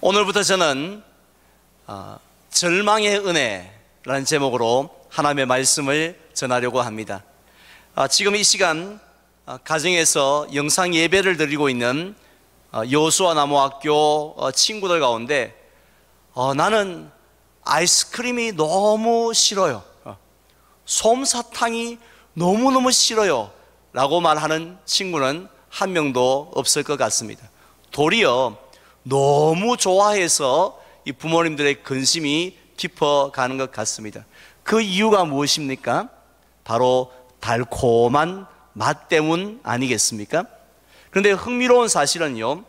오늘부터 저는 절망의 은혜라는 제목으로 하나님의 말씀을 전하려고 합니다. 지금 이 시간 가정에서 영상 예배를 드리고 있는 여호수아 나무학교 친구들 가운데 나는 아이스크림이 너무 싫어요, 솜사탕이 너무너무 싫어요 라고 말하는 친구는 한 명도 없을 것 같습니다. 도리어 너무 좋아해서 이 부모님들의 근심이 깊어가는 것 같습니다. 그 이유가 무엇입니까? 바로 달콤한 맛 때문 아니겠습니까? 그런데 흥미로운 사실은요,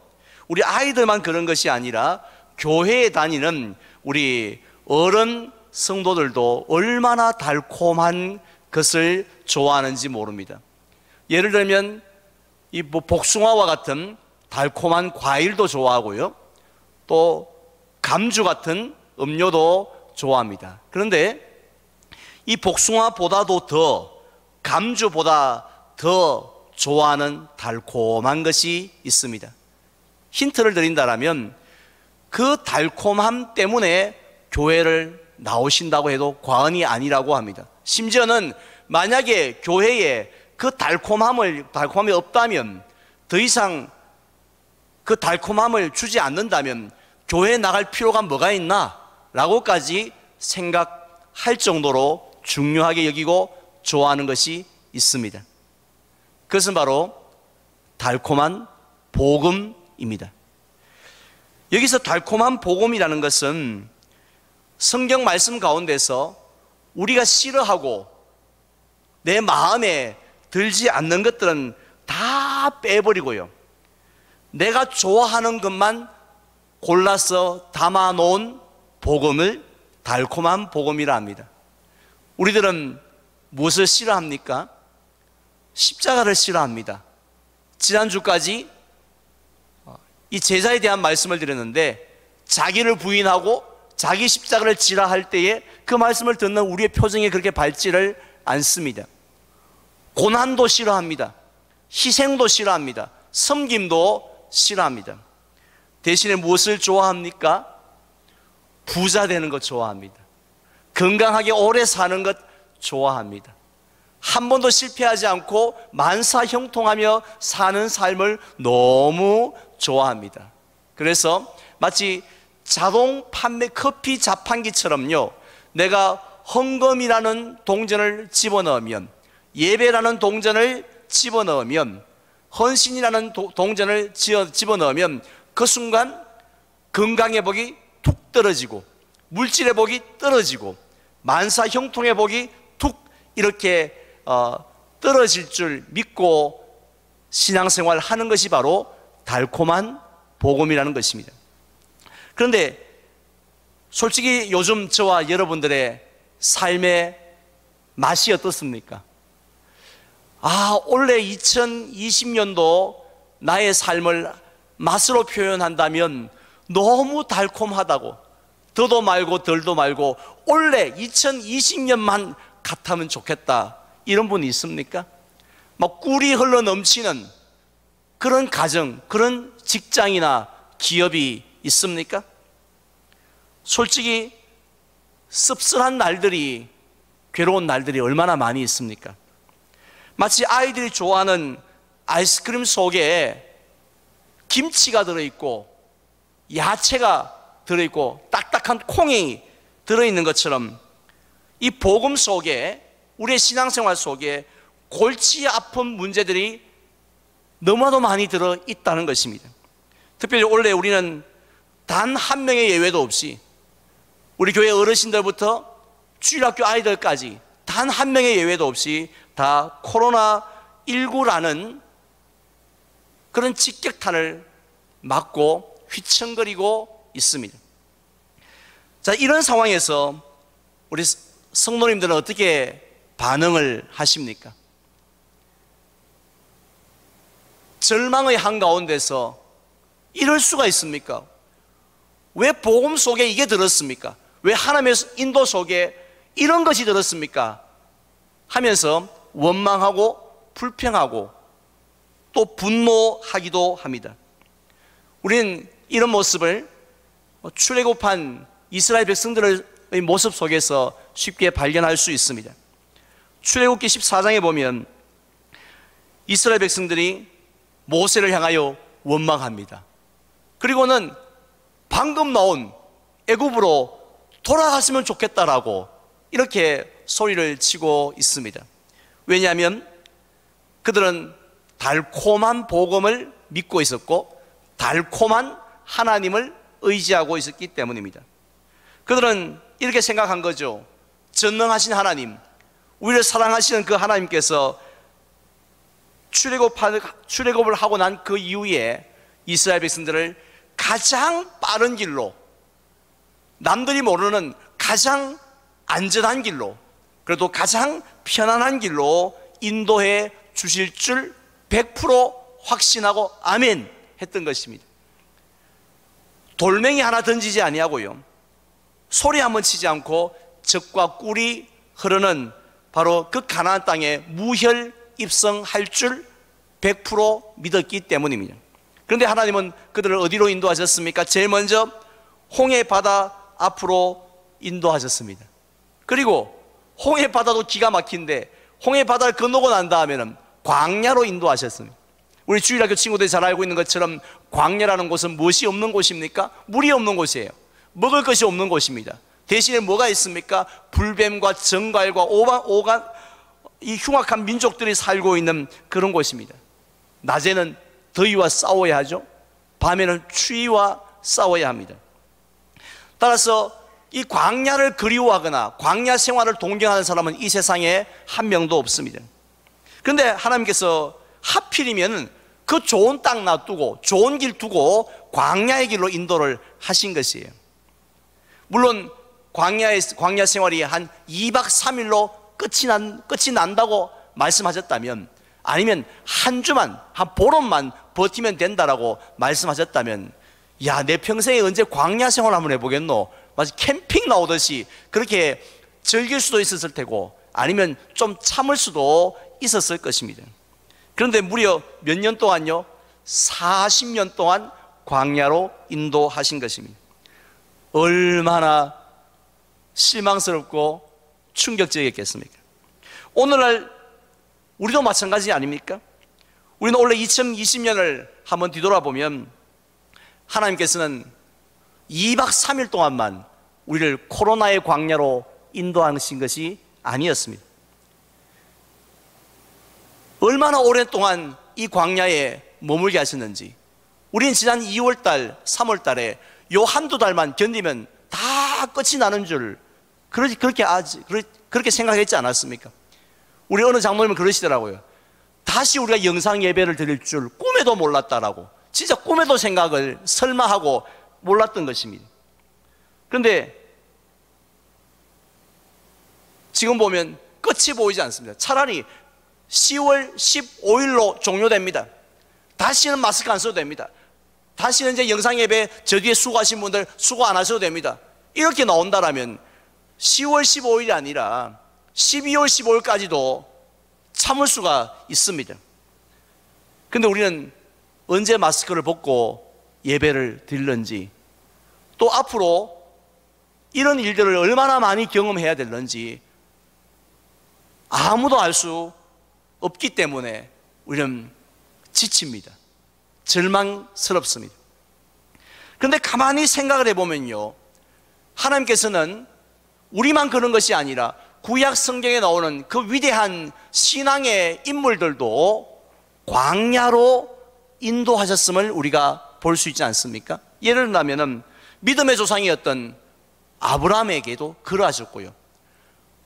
우리 아이들만 그런 것이 아니라 교회에 다니는 우리 어른 성도들도 얼마나 달콤한 것을 좋아하는지 모릅니다. 예를 들면 이 복숭아와 같은 달콤한 과일도 좋아하고요, 또 감주 같은 음료도 좋아합니다. 그런데 이 복숭아보다도 더, 감주보다 더 좋아하는 달콤한 것이 있습니다. 힌트를 드린다면 그 달콤함 때문에 교회를 나오신다고 해도 과언이 아니라고 합니다. 심지어는 만약에 교회에 그 달콤함이 없다면, 더 이상 그 달콤함을 주지 않는다면 교회에 나갈 필요가 뭐가 있나? 라고까지 생각할 정도로 중요하게 여기고 좋아하는 것이 있습니다. 그것은 바로 달콤한 복음입니다. 여기서 달콤한 복음이라는 것은 성경 말씀 가운데서 우리가 싫어하고 내 마음에 들지 않는 것들은 다 빼버리고요, 내가 좋아하는 것만 골라서 담아놓은 복음을 달콤한 복음이라 합니다. 우리들은 무엇을 싫어합니까? 십자가를 싫어합니다. 지난주까지 이 제자에 대한 말씀을 드렸는데, 자기를 부인하고 자기 십자가를 지라 할 때에 그 말씀을 듣는 우리의 표정이 그렇게 밝지를 않습니다. 고난도 싫어합니다. 희생도 싫어합니다. 섬김도 싫어합니다. 대신에 무엇을 좋아합니까? 부자 되는 것 좋아합니다. 건강하게 오래 사는 것 좋아합니다. 한 번도 실패하지 않고 만사형통하며 사는 삶을 너무 좋아합니다. 그래서 마치 자동 판매 커피 자판기처럼요, 내가 헌금이라는 동전을 집어넣으면, 예배라는 동전을 집어넣으면, 헌신이라는 동전을 집어넣으면 그 순간 건강의 복이 툭 떨어지고, 물질의 복이 떨어지고, 만사형통의 복이 툭 이렇게 떨어질 줄 믿고 신앙생활 하는 것이 바로 달콤한 복음이라는 것입니다. 그런데 솔직히 요즘 저와 여러분들의 삶의 맛이 어떻습니까? 올해 2020년도 나의 삶을 맛으로 표현한다면 너무 달콤하다고, 더도 말고 덜도 말고 올해 2020년만 같으면 좋겠다, 이런 분이 있습니까? 막 꿀이 흘러 넘치는 그런 가정, 그런 직장이나 기업이 있습니까? 솔직히 씁쓸한 날들이, 괴로운 날들이 얼마나 많이 있습니까? 마치 아이들이 좋아하는 아이스크림 속에 김치가 들어있고 야채가 들어있고 딱딱한 콩이 들어있는 것처럼 이 복음 속에, 우리의 신앙생활 속에 골치 아픈 문제들이 너무나도 많이 들어있다는 것입니다. 특별히 올해 우리는 단 한 명의 예외도 없이, 우리 교회 어르신들부터 주일학교 아이들까지 단 한 명의 예외도 없이 다 코로나19라는 그런 직격탄을 맞고 휘청거리고 있습니다. 자, 이런 상황에서 우리 성도님들은 어떻게 반응을 하십니까? 절망의 한가운데서 이럴 수가 있습니까? 왜 복음 속에 이게 들었습니까? 왜 하나님의 인도 속에 이런 것이 들었습니까? 하면서 원망하고 불평하고 또 분노하기도 합니다. 우리는 이런 모습을 출애굽한 이스라엘 백성들의 모습 속에서 쉽게 발견할 수 있습니다. 출애굽기 14장에 보면 이스라엘 백성들이 모세를 향하여 원망합니다. 그리고는 방금 나온 애굽으로 돌아갔으면 좋겠다라고 이렇게 소리를 치고 있습니다. 왜냐하면 그들은 달콤한 복음을 믿고 있었고 달콤한 하나님을 의지하고 있었기 때문입니다. 그들은 이렇게 생각한 거죠. 전능하신 하나님, 우리를 사랑하시는 그 하나님께서 출애굽을 하고 난 그 이후에 이스라엘 백성들을 가장 빠른 길로, 남들이 모르는 가장 안전한 길로, 그래도 가장 편안한 길로 인도해 주실 줄 100% 확신하고 아멘 했던 것입니다. 돌멩이 하나 던지지 아니하고요, 소리 한번 치지 않고 젖과 꿀이 흐르는 바로 그 가나안 땅에 무혈 입성할 줄 100% 믿었기 때문입니다. 그런데 하나님은 그들을 어디로 인도하셨습니까? 제일 먼저 홍해 바다 앞으로 인도하셨습니다. 그리고 홍해 바다도 기가 막힌데 홍해 바다를 건너고 난 다음에는 광야로 인도하셨습니다. 우리 주일학교 친구들이 잘 알고 있는 것처럼 광야라는 곳은 무엇이 없는 곳입니까? 물이 없는 곳이에요. 먹을 것이 없는 곳입니다. 대신에 뭐가 있습니까? 불뱀과 정갈과 오간 이 흉악한 민족들이 살고 있는 그런 곳입니다. 낮에는 더위와 싸워야 하죠. 밤에는 추위와 싸워야 합니다. 따라서 이 광야를 그리워하거나 광야 생활을 동경하는 사람은 이 세상에 한 명도 없습니다. 그런데 하나님께서 하필이면 그 좋은 땅 놔두고 좋은 길 두고 광야의 길로 인도를 하신 것이에요. 물론 광야 생활이 한 2박 3일로 끝이 난다고 말씀하셨다면, 아니면 한 주만, 한 보름만 버티면 된다라고 말씀하셨다면, 야, 내 평생에 언제 광야 생활 한번 해보겠노? 마치 캠핑 나오듯이 그렇게 즐길 수도 있었을 테고, 아니면 좀 참을 수도 있었을 것입니다. 그런데 무려 몇 년 동안요? 40년 동안 광야로 인도하신 것입니다. 얼마나 실망스럽고 충격적이었겠습니까? 오늘날 우리도 마찬가지 아닙니까? 우리는 원래 2020년을 한번 뒤돌아보면 하나님께서는 2박 3일 동안만 우리를 코로나의 광야로 인도하신 것이 아니었습니다. 얼마나 오랫동안 이 광야에 머물게 하셨는지, 우리는 지난 2월달, 3월달에 요 한두 달만 견디면 다 끝이 나는 줄 그렇게 생각했지 않았습니까? 우리 어느 장로님은 그러시더라고요. 다시 우리가 영상 예배를 드릴 줄 꿈에도 몰랐다라고. 진짜 꿈에도 생각을 설마하고 몰랐던 것입니다. 그런데 지금 보면 끝이 보이지 않습니다. 차라리 10월 15일로 종료됩니다. 다시는 마스크 안 써도 됩니다. 다시는 이제 영상 예배 저 뒤에 수고하신 분들 수고 안 하셔도 됩니다. 이렇게 나온다라면 10월 15일이 아니라 12월 15일까지도 참을 수가 있습니다. 그런데 우리는 언제 마스크를 벗고 예배를 드리는지, 또 앞으로 이런 일들을 얼마나 많이 경험해야 되는지 아무도 알 수 없기 때문에 우리는 지칩니다. 절망스럽습니다. 그런데 가만히 생각을 해보면요, 하나님께서는 우리만 그런 것이 아니라 구약 성경에 나오는 그 위대한 신앙의 인물들도 광야로 인도하셨음을 우리가 볼 수 있지 않습니까? 예를 들면 믿음의 조상이었던 아브라함에게도 그러하셨고요,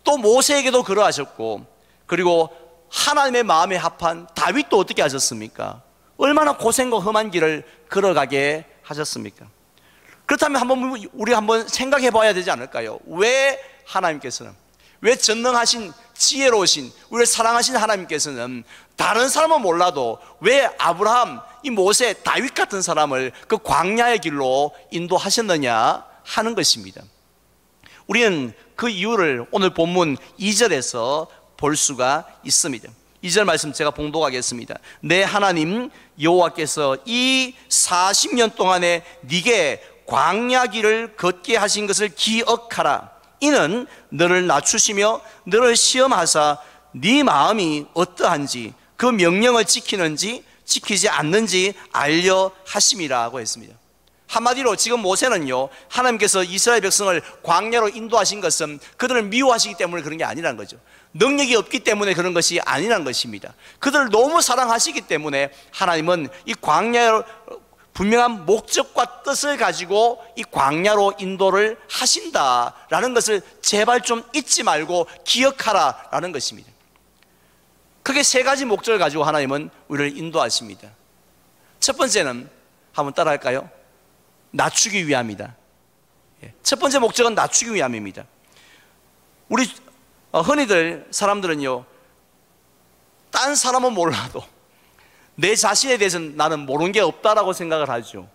또 모세에게도 그러하셨고, 그리고 하나님의 마음에 합한 다윗도 어떻게 하셨습니까? 얼마나 고생과 험한 길을 걸어가게 하셨습니까? 그렇다면 우리가 한번 생각해 봐야 되지 않을까요? 왜 하나님께서는, 왜 전능하신 지혜로우신 우리를 사랑하신 하나님께서는 다른 사람은 몰라도 왜 아브라함, 이 모세, 다윗 같은 사람을 그 광야의 길로 인도하셨느냐 하는 것입니다. 우리는 그 이유를 오늘 본문 2절에서 볼 수가 있습니다. 2절 말씀 제가 봉독하겠습니다. 내 하나님 여호와께서 이 40년 동안에 네게 광야길을 걷게 하신 것을 기억하라. 이는 너를 낮추시며 너를 시험하사 네 마음이 어떠한지 그 명령을 지키는지 지키지 않는지 알려 하심이라고 했습니다. 한마디로 지금 모세는요, 하나님께서 이스라엘 백성을 광야로 인도하신 것은 그들을 미워하시기 때문에 그런 게 아니라는 거죠. 능력이 없기 때문에 그런 것이 아니라는 것입니다. 그들을 너무 사랑하시기 때문에 하나님은 이 광야로 분명한 목적과 뜻을 가지고 이 광야로 인도를 하신다라는 것을 제발 좀 잊지 말고 기억하라라는 것입니다. 크게 세 가지 목적을 가지고 하나님은 우리를 인도하십니다. 첫 번째는 한번 따라할까요? 낮추기 위함이다. 첫 번째 목적은 낮추기 위함입니다. 우리 흔히들 사람들은요, 딴 사람은 몰라도 내 자신에 대해서는 나는 모르는 게 없다라고 생각을 하죠.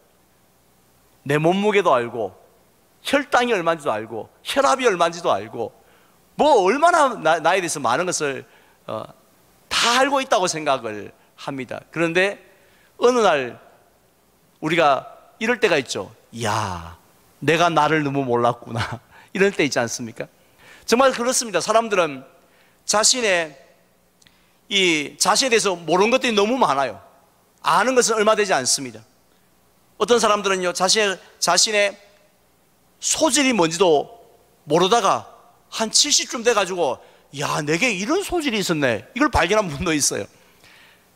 내 몸무게도 알고 혈당이 얼마인지도 알고 혈압이 얼마인지도 알고 뭐 얼마나 나에 대해서 많은 것을 다 알고 있다고 생각을 합니다. 그런데 어느 날 우리가 이럴 때가 있죠. 이야, 내가 나를 너무 몰랐구나. 이럴 때 있지 않습니까? 정말 그렇습니다. 사람들은 자신에 대해서 모르는 것들이 너무 많아요. 아는 것은 얼마 되지 않습니다. 어떤 사람들은요, 자신의 소질이 뭔지도 모르다가 한 70쯤 돼가지고, 야, 내게 이런 소질이 있었네, 이걸 발견한 분도 있어요.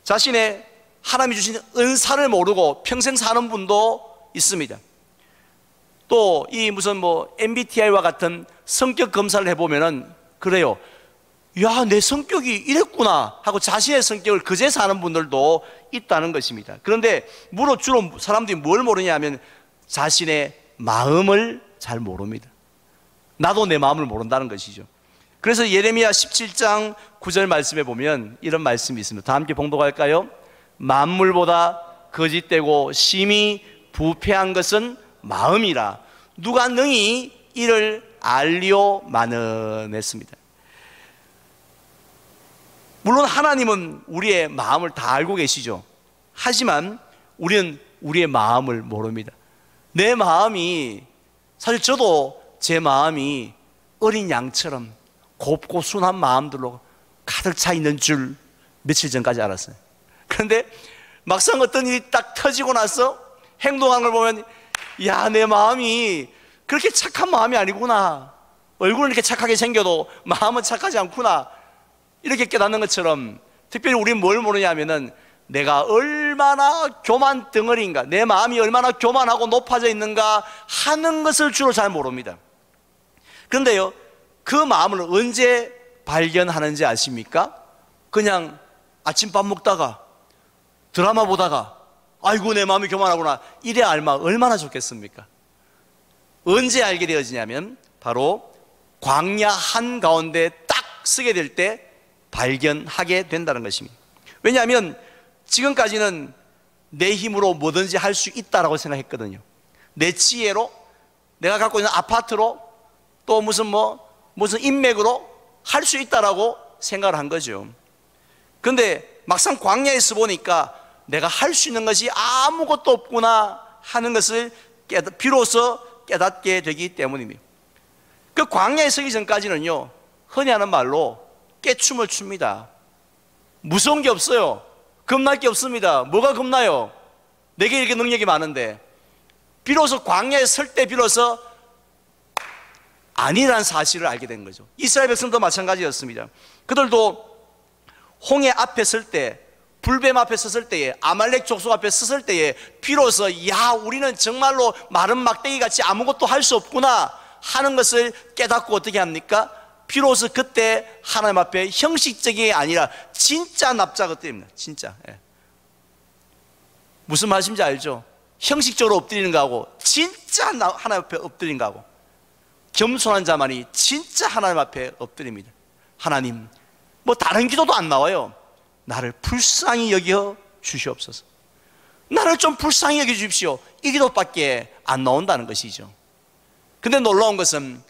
자신의 하나님이 주신 은사를 모르고 평생 사는 분도 있습니다. 또 이 무슨 MBTI와 같은 성격 검사를 해보면은 그래요. 야, 내 성격이 이랬구나 하고 자신의 성격을 그제 사는 분들도 있다는 것입니다. 그런데 주로 사람들이 뭘 모르냐 하면 자신의 마음을 잘 모릅니다. 나도 내 마음을 모른다는 것이죠. 그래서 예레미야 17장 9절 말씀에 보면 이런 말씀이 있습니다. 다 함께 봉독할까요? 만물보다 거짓되고 심히 부패한 것은 마음이라 누가 능히 이를 알리오마는 했습니다. 물론 하나님은 우리의 마음을 다 알고 계시죠. 하지만 우리는 우리의 마음을 모릅니다. 내 마음이, 사실 저도 제 마음이 어린 양처럼 곱고 순한 마음들로 가득 차 있는 줄 며칠 전까지 알았어요. 그런데 막상 어떤 일이 딱 터지고 나서 행동하는 걸 보면, 야, 내 마음이 그렇게 착한 마음이 아니구나. 얼굴은 이렇게 착하게 생겨도 마음은 착하지 않구나. 이렇게 깨닫는 것처럼, 특별히 우리는 뭘 모르냐 하면은 내가 얼마나 교만 덩어리인가, 내 마음이 얼마나 교만하고 높아져 있는가 하는 것을 주로 잘 모릅니다. 그런데요, 그 마음을 언제 발견하는지 아십니까? 그냥 아침밥 먹다가 드라마 보다가 아이고 내 마음이 교만하구나, 이래 알면 얼마나 좋겠습니까? 언제 알게 되어지냐면 바로 광야 한가운데 딱 서게 될 때 발견하게 된다는 것입니다. 왜냐하면 지금까지는 내 힘으로 뭐든지 할 수 있다라고 생각했거든요. 내 지혜로, 내가 갖고 있는 아파트로, 또 무슨 인맥으로 할 수 있다라고 생각을 한 거죠. 그런데 막상 광야에서 보니까 내가 할 수 있는 것이 아무것도 없구나 하는 것을 비로소 깨닫게 되기 때문입니다. 그 광야에 서기 전까지는요, 흔히 하는 말로 깨춤을 춥니다. 무서운 게 없어요. 겁날 게 없습니다. 뭐가 겁나요? 내게 이렇게 능력이 많은데. 비로소 광야에 설 때 비로소 아니라는 사실을 알게 된 거죠. 이스라엘 백성도 마찬가지였습니다. 그들도 홍해 앞에 설 때, 불뱀 앞에 섰을 때에, 아말렉 족속 앞에 섰을 때에 비로소 야, 우리는 정말로 마른 막대기 같이 아무것도 할 수 없구나 하는 것을 깨닫고 어떻게 합니까? 비로소 그때 하나님 앞에 형식적인 게 아니라 진짜 납작 엎드립니다. 진짜. 무슨 말씀인지 알죠? 형식적으로 엎드리는 거하고 진짜 하나님 앞에 엎드리는 거하고, 겸손한 자만이 진짜 하나님 앞에 엎드립니다. 하나님, 다른 기도도 안 나와요. 나를 불쌍히 여겨 주시옵소서. 나를 좀 불쌍히 여겨 주십시오. 이 기도밖에 안 나온다는 것이죠. 근데 놀라운 것은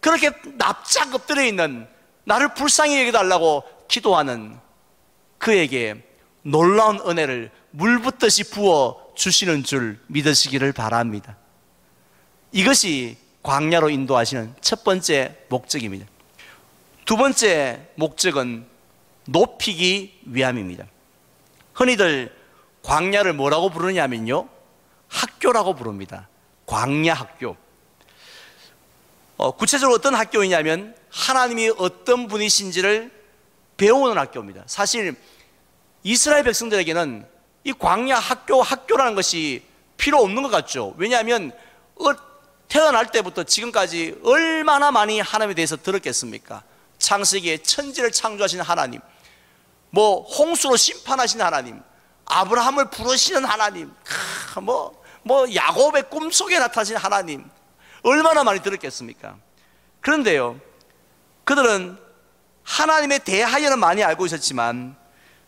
그렇게 납작 엎드려 있는 나를 불쌍히 여겨달라고 기도하는 그에게 놀라운 은혜를 물 붓듯이 부어 주시는 줄 믿으시기를 바랍니다. 이것이 광야로 인도하시는 첫 번째 목적입니다. 두 번째 목적은 높이기 위함입니다. 흔히들 광야를 뭐라고 부르냐면요, 학교라고 부릅니다. 광야 학교. 구체적으로 어떤 학교이냐면 하나님이 어떤 분이신지를 배우는 학교입니다. 사실 이스라엘 백성들에게는 이 광야 학교라는 것이 필요 없는 것 같죠. 왜냐하면 태어날 때부터 지금까지 얼마나 많이 하나님에 대해서 들었겠습니까? 창세기에 천지를 창조하신 하나님, 홍수로 심판하신 하나님, 아브라함을 부르시는 하나님, 야곱의 꿈속에 나타나신 하나님, 얼마나 많이 들었겠습니까? 그런데요, 그들은 하나님에 대하여는 많이 알고 있었지만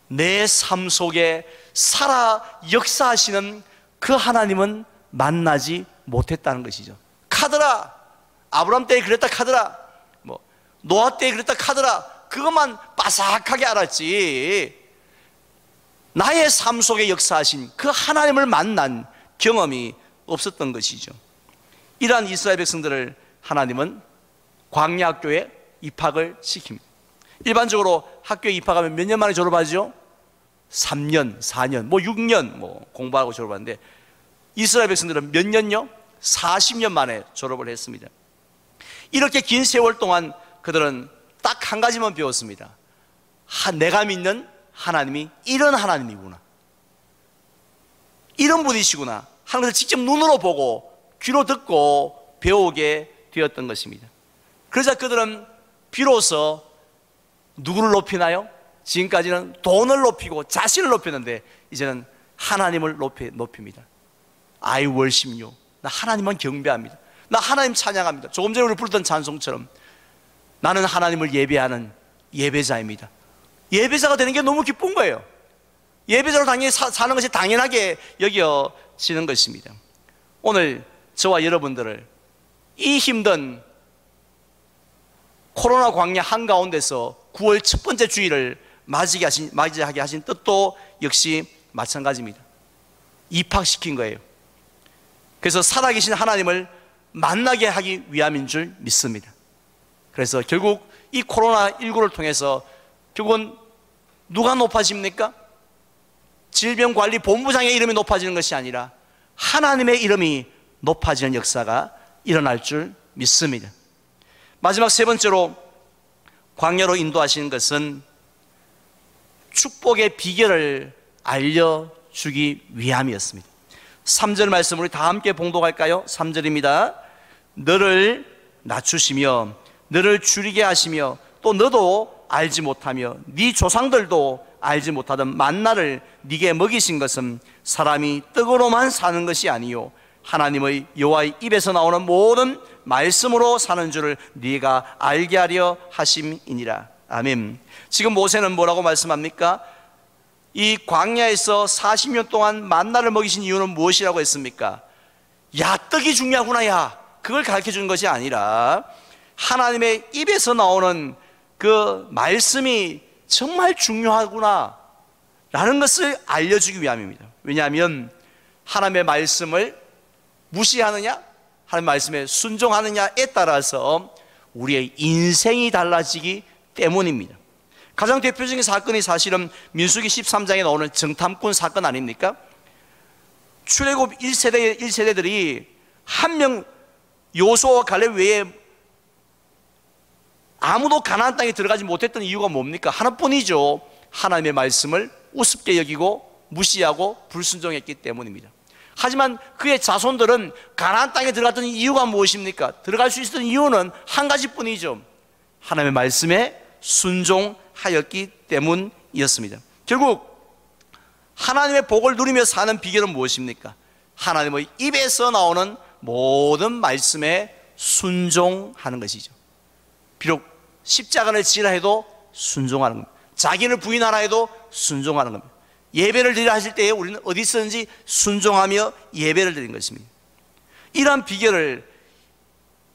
내 삶 속에 살아 역사하시는 그 하나님은 만나지 못했다는 것이죠. 카더라, 아브라함 때에 그랬다 카더라, 노아 때에 그랬다 카더라, 그것만 빠삭하게 알았지 나의 삶 속에 역사하신 그 하나님을 만난 경험이 없었던 것이죠. 이러한 이스라엘 백성들을 하나님은 광야 학교에 입학을 시킵니다. 일반적으로 학교에 입학하면 몇 년 만에 졸업하죠? 3년, 4년, 6년 공부하고 졸업하는데 이스라엘 백성들은 몇 년요? 40년 만에 졸업을 했습니다. 이렇게 긴 세월 동안 그들은 딱 한 가지만 배웠습니다. 내가 믿는 하나님이 이런 하나님이구나, 이런 분이시구나 하는 것을 직접 눈으로 보고 귀로 듣고 배우게 되었던 것입니다. 그러자 그들은 비로소 누구를 높이나요? 지금까지는 돈을 높이고 자신을 높였는데 이제는 하나님을 높입니다. I worship you. 나 하나님만 경배합니다. 나 하나님 찬양합니다. 조금 전에 우리 부르던 찬송처럼 나는 하나님을 예배하는 예배자입니다. 예배자가 되는 게 너무 기쁜 거예요. 예배자로 당연히 사는 것이 당연하게 여겨지는 것입니다. 오늘 저와 여러분들을 이 힘든 코로나 광야 한가운데서 9월 첫 번째 주일을 맞이하게 하신 뜻도 역시 마찬가지입니다. 입학시킨 거예요. 그래서 살아계신 하나님을 만나게 하기 위함인 줄 믿습니다. 그래서 결국 이 코로나19를 통해서 결국은 누가 높아집니까? 질병관리본부장의 이름이 높아지는 것이 아니라 하나님의 이름이 높아지는 역사가 일어날 줄 믿습니다. 마지막 세 번째로 광야로 인도하시는 것은 축복의 비결을 알려주기 위함이었습니다. 3절 말씀 우리 다 함께 봉독할까요? 3절입니다. 너를 낮추시며 너를 줄이게 하시며 또 너도 알지 못하며 네 조상들도 알지 못하던 만나를 네게 먹이신 것은 사람이 떡으로만 사는 것이 아니요 하나님의 여호와의 입에서 나오는 모든 말씀으로 사는 줄을 네가 알게 하려 하심이니라. 아멘. 지금 모세는 뭐라고 말씀합니까? 이 광야에서 40년 동안 만나를 먹이신 이유는 무엇이라고 했습니까? 야, 떡이 중요하구나, 야, 그걸 가르쳐 주는 것이 아니라 하나님의 입에서 나오는 그 말씀이 정말 중요하구나 라는 것을 알려주기 위함입니다. 왜냐하면 하나님의 말씀을 무시하느냐, 하나님의 말씀에 순종하느냐에 따라서 우리의 인생이 달라지기 때문입니다. 가장 대표적인 사건이 사실은 민수기 13장에 나오는 정탐꾼 사건 아닙니까? 출애굽 1세대들이 한 명 여호수아와 갈렙 외에 아무도 가나안 땅에 들어가지 못했던 이유가 뭡니까? 하나뿐이죠. 하나님의 말씀을 우습게 여기고 무시하고 불순종했기 때문입니다. 하지만 그의 자손들은 가나안 땅에 들어갔던 이유가 무엇입니까? 들어갈 수 있었던 이유는 한 가지뿐이죠. 하나님의 말씀에 순종하였기 때문이었습니다. 결국 하나님의 복을 누리며 사는 비결은 무엇입니까? 하나님의 입에서 나오는 모든 말씀에 순종하는 것이죠. 비록 십자가를 지라 해도 순종하는 겁니다. 자기를 부인하라 해도 순종하는 겁니다. 예배를 드리라 하실 때에 우리는 어디서든지 순종하며 예배를 드린 것입니다. 이러한 비결을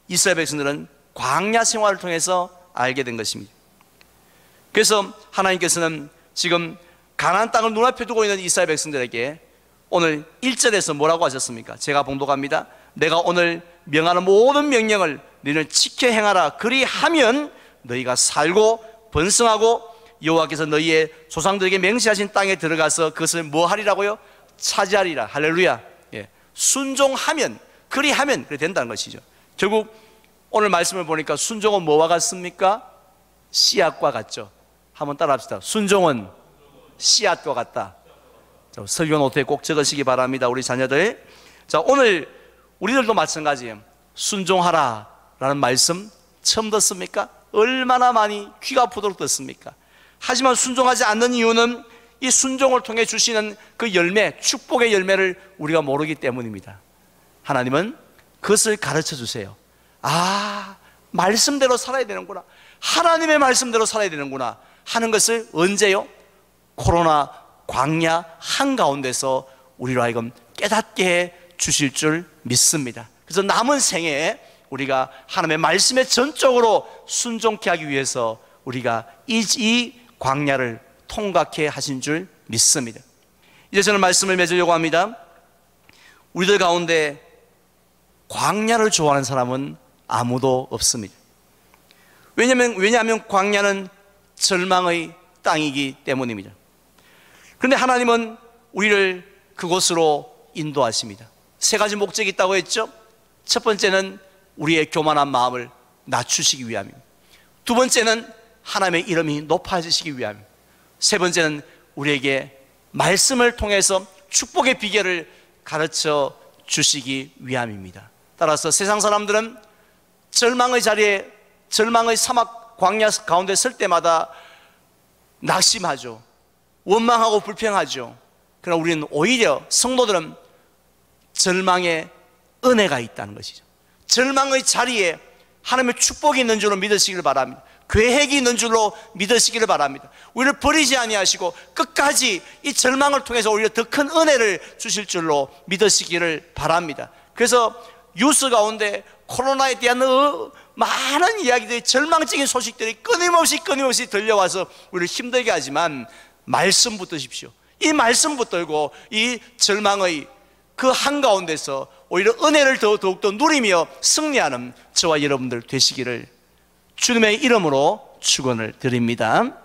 이스라엘 백성들은 광야 생활을 통해서 알게 된 것입니다. 그래서 하나님께서는 지금 가나안 땅을 눈앞에 두고 있는 이스라엘 백성들에게 오늘 1절에서 뭐라고 하셨습니까? 제가 봉독합니다. 내가 오늘 명하는 모든 명령을 너희는 지켜 행하라. 그리하면 너희가 살고 번성하고 여호와께서 너희의 조상들에게 맹세하신 땅에 들어가서 그것을 뭐 하리라고요? 차지하리라. 할렐루야. 예. 순종하면, 그리하면 그래 된다는 것이죠. 결국 오늘 말씀을 보니까 순종은 뭐와 같습니까? 씨앗과 같죠. 한번 따라합시다. 순종은 씨앗과 같다. 설교 노트에 꼭 적으시기 바랍니다, 우리 자녀들. 자, 오늘 우리들도 마찬가지예요. 순종하라 라는 말씀 처음 듣습니까? 얼마나 많이 귀가 아프도록 듣습니까? 하지만 순종하지 않는 이유는 이 순종을 통해 주시는 그 열매, 축복의 열매를 우리가 모르기 때문입니다. 하나님은 그것을 가르쳐 주세요. 아, 말씀대로 살아야 되는구나, 하나님의 말씀대로 살아야 되는구나 하는 것을 언제요? 코로나 광야 한가운데서 우리로 하여금 깨닫게 해 주실 줄 믿습니다. 그래서 남은 생애에 우리가 하나님의 말씀에 전적으로 순종케 하기 위해서 우리가 이 광야를 통과케 하신 줄 믿습니다. 이제 저는 말씀을 맺으려고 합니다. 우리들 가운데 광야를 좋아하는 사람은 아무도 없습니다. 왜냐하면 광야는 절망의 땅이기 때문입니다. 그런데 하나님은 우리를 그곳으로 인도하십니다. 세 가지 목적이 있다고 했죠. 첫 번째는 우리의 교만한 마음을 낮추시기 위함입니다. 두 번째는 하나님의 이름이 높아지시기 위함입니다. 세 번째는 우리에게 말씀을 통해서 축복의 비결을 가르쳐 주시기 위함입니다. 따라서 세상 사람들은 절망의 자리에, 절망의 사막 광야 가운데 설 때마다 낙심하죠. 원망하고 불평하죠. 그러나 우리는 오히려 성도들은 절망의 은혜가 있다는 것이죠. 절망의 자리에 하나님의 축복이 있는 줄로 믿으시기를 바랍니다. 계획이 있는 줄로 믿으시기를 바랍니다. 우리를 버리지 아니하시고 끝까지 이 절망을 통해서 오히려 더 큰 은혜를 주실 줄로 믿으시기를 바랍니다. 그래서 뉴스 가운데 코로나에 대한 많은 이야기들이, 절망적인 소식들이 끊임없이 들려와서 우리를 힘들게 하지만 말씀 붙드십시오. 이 말씀 붙들고 이 절망의 그 한가운데서 오히려 은혜를 더욱더 누리며 승리하는 저와 여러분들 되시기를 주님의 이름으로 축원을 드립니다.